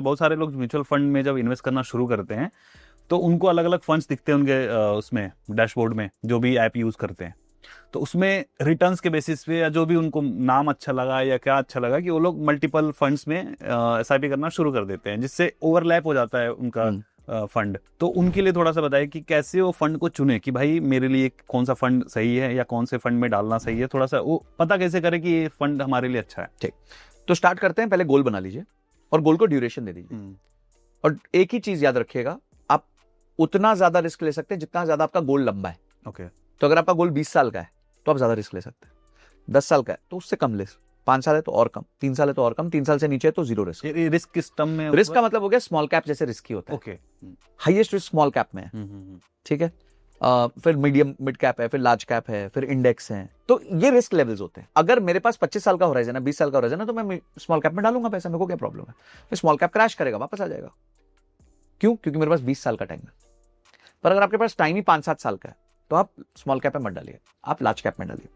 बहुत सारे लोग म्यूचुअल फंड में जब इन्वेस्ट करना शुरू करते हैं तो उनको अलग अलग फंड्स दिखते हैं उनके उसमें डैशबोर्ड में, जो भी ऐप यूज करते हैं। तो उसमें रिटर्न्स के बेसिस पे या जो भी उनको नाम अच्छा लगा या क्या अच्छा लगा कि वो लोग मल्टीपल फंड्स में एसआईपी करना शुरू कर देते हैं, जिससे ओवरलैप हो जाता है उनका फंड। तो उनके लिए थोड़ा सा बताइए कि कैसे वो फंड को चुने कि भाई मेरे लिए कौन सा फंड सही है या कौन से फंड में डालना सही है, थोड़ा सा वो पता कैसे करें कि ये फंड हमारे लिए अच्छा है। ठीक, तो स्टार्ट करते हैं। पहले गोल बना लीजिए और गोल को ड्यूरेशन दे दीजिए। और एक ही चीज याद रखिएगा, आप उतना ज्यादा रिस्क ले सकते हैं जितना ज्यादा आपका गोल लंबा है। ओके। तो अगर आपका गोल 20 साल का है तो आप ज्यादा रिस्क ले सकते हैं। 10 साल का है तो उससे कम ले, 5 साल है तो और कम, 3 साल है तो और कम, 3 साल से नीचे है तो जीरो रिस्क। रिस्क किस टर्म में? रिस्क का मतलब हो गया स्मॉल कैप जैसे रिस्की होता है। Okay. Highest risk small cap में है। ठीक है, फिर मीडियम मिड कैप है, फिर लार्ज कैप है, फिर इंडेक्स है। तो ये रिस्क लेवल्स होते हैं। अगर मेरे पास 25 साल का होराइजन है, 20 साल का होराइजन है, तो मैं स्मॉल कैप में डालूंगा पैसा, मेरे को क्या प्रॉब्लम है। स्मॉल कैप क्रैश करेगा, वापस आ जाएगा। क्यों? क्योंकि मेरे पास 20 साल का टाइम है। पर अगर आपके पास टाइम ही 5-7 साल का है तो आप स्मॉल कैप में मत डालिए, आप लार्ज कैप में डालिए।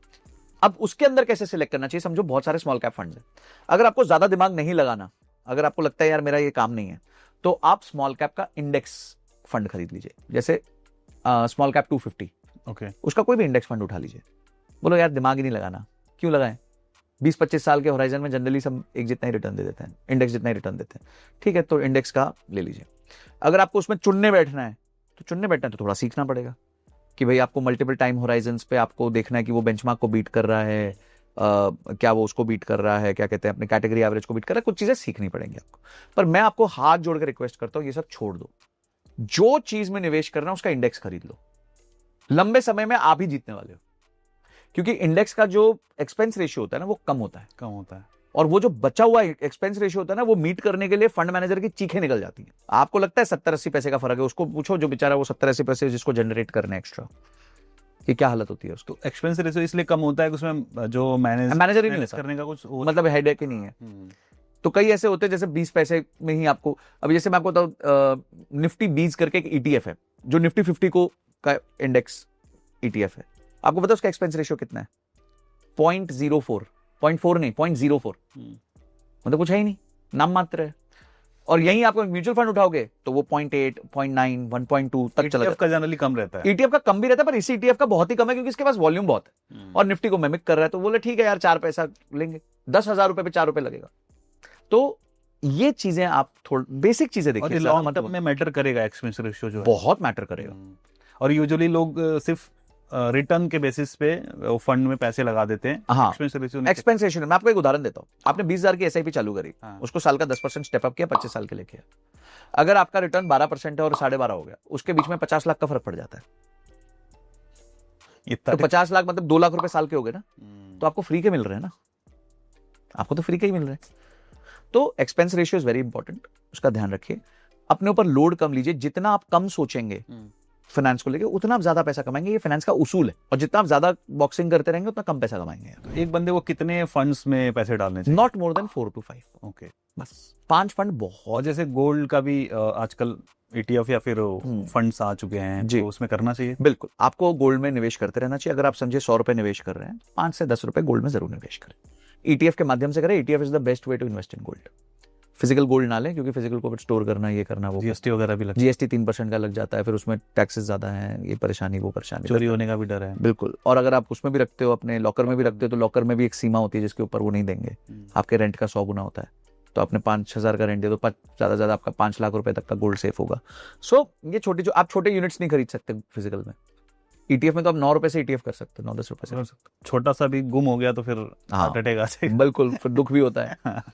अब उसके अंदर कैसे सिलेक्ट करना चाहिए, समझो बहुत सारे स्मॉल कैप फंड्स हैं। अगर आपको ज्यादा दिमाग नहीं लगाना, अगर आपको लगता है यार मेरा ये काम नहीं है, तो आप स्मॉल कैप का इंडेक्स फंड खरीद लीजिए। जैसे स्मॉल कैप 250, ओके, उसका कोई भी इंडेक्स फंड उठा लीजिए। बोलो यार दिमाग ही नहीं लगाना, क्यों लगाएं? 20-25 साल के होराइजन में जनरली सब एक जितना ही रिटर्न दे देते हैं, इंडेक्स जितना ही रिटर्न देते हैं। ठीक है, तो इंडेक्स का ले लीजिए। अगर आपको उसमें चुनने बैठना है तो थोड़ा सीखना पड़ेगा कि भाई आपको मल्टीपल टाइम होराइजन्स पे आपको देखना है कि वो बेंचमार्क को बीट कर रहा है, क्या वो उसको बीट कर रहा है, क्या कहते हैं अपने कैटेगरी एवरेज को बीट कर रहा है। कुछ चीजें सीखनी पड़ेंगी आपको। पर मैं आपको हाथ जोड़ के रिक्वेस्ट करता हूं, ये सब छोड़ दो। जो चीज में निवेश करना है उसका इंडेक्स खरीद लो। लंबे समय में आप ही जीतने वाले हो, क्योंकि इंडेक्स का जो एक्सपेंस रेशियो होता है ना वो कम होता है। और वो जो बचा हुआ एक्सपेंस रेशियो होता है ना, वो मीट करने के लिए फंड मैनेजर की चीखें निकल जाती हैं। आपको लगता है 70-80 पैसे का फर्क है, उसको पूछो जो बेचारा वो 70-80 पैसे जिसको जनरेट करने एक्स्ट्रा, ये क्या हालत होती है उसको। तो एक्सपेंस रेशियो इसलिए कम होता है कि उसमें जो मैनेजर ही नहीं करने का कुछ मतलब हेडेक ही नहीं है। तो कई ऐसे होते हैं जैसे 20 पैसे में ही आपको, अभी जैसे मैं आपको बताऊं, निफ्टी 20 करके एक ETF है जो निफ्टी 50 को का इंडेक्स ETF है। आपको पता है उसका एक्सपेंस रेशियो कितना है? 0.04 नहीं 0.04, मतलब कुछ है ही नहीं, नाम मात्र है। और यही आपको म्यूचुअल फंड उठाओगे तो वो 0.8, 0.9, 1.2 तक चला जाता है। जनरली कम रहता है। ETF का कम भी रहता है, पर इसी ETF का बहुत ही कम है क्योंकि इसके पास वॉल्यूम बहुत है और निफ्टी को मिमिक कर रहा है। तो बोले ठीक है यार 4 पैसा लेंगे, 10,000 रुपए पे 4 रुपए लगेगा। तो ये चीजें आप थोड़ा बेसिक चीजें देखिए, लॉन्ग टर्म में मैटर करेगा एक्सपेंस रेशियो, जो बहुत मैटर करेगा। और यूजुअली लोग सिर्फ रिटर्न के बेसिस पे फंड में पैसे लगा देते हैं। हाँ, एक्सपेंस रेशियो मैं आपको एक उदाहरण देता हूँ। आपने 20,000 की SIP चालू करी, उसको साल का 10% स्टेप अप किया, 25 साल के लिए किया। अगर आपका रिटर्न 12% है और 12.5 हो गया, उसके बीच में 50 लाख का फर्क पड़ जाता है। तो 50 लाख मतलब 2 लाख रुपए साल के हो गए ना, तो आपको फ्री के मिल रहे हैं ना, आपको तो फ्री के ही मिल रहे हैं। तो expense ratio is very important, उसका ध्यान रखिए। अपने ऊपर लोड कम लीजिए। जितना आप कम सोचेंगे फाइनेंस को लेके, उतना आप ज्यादा पैसा कमाएंगे। ये फाइनेंस का उसूल है। और जितना आप ज्यादा बॉक्सिंग करते रहेंगे उतना कम पैसा कमाएंगे। तो एक बंदे को कितने फंड्स में पैसे डालने चाहिए? Not more than 4 to 5। Okay, बस 5 फंड बहुत। और जैसे गोल्ड का भी आजकल ETF या फिर फंड्स आ चुके हैं, तो उसमें करना चाहिए। बिल्कुल, आपको गोल्ड में निवेश करते रहना चाहिए। अगर आप समझे 100 रुपए निवेश कर रहे हैं, 5 से 10 रुपए गोल्ड में जरूर निवेश करें। ETF के माध्यम से करें। ETF is the best way to invest in gold. Physical gold ना लें, क्योंकि फिजिकल को स्टोर करना, ये करना, वो GST वगैरह भी लगता है। GST 3% का लग जाता है, फिर उसमें टैक्सेस ज्यादा हैं, ये परेशानी वो परेशानी, चोरी होने का भी डर है। बिल्कुल। और अगर आप उसमें भी रखते हो, अपने लॉकर में भी रखते हो, तो लॉकर में भी एक सीमा होती है जिसके ऊपर वो नहीं देंगे। आपके रेंट का 100 गुना होता है। तो आपने 5,000 का रेंट दे दो, ज्यादा से ज्यादा आपका 5 लाख रुपए तक का गोल्ड सेफ होगा। सो ये छोटी, जो आप छोटे यूनिट्स नहीं खरीद सकते फिजिकल में। ETF में तो आप 9 रुपए से ETF कर सकते हो, 9-10 रुपए से। छोटा सा भी गुम हो गया तो फिर हार्ट अटैक आ जाएगा। बिल्कुल, फिर दुख भी होता है।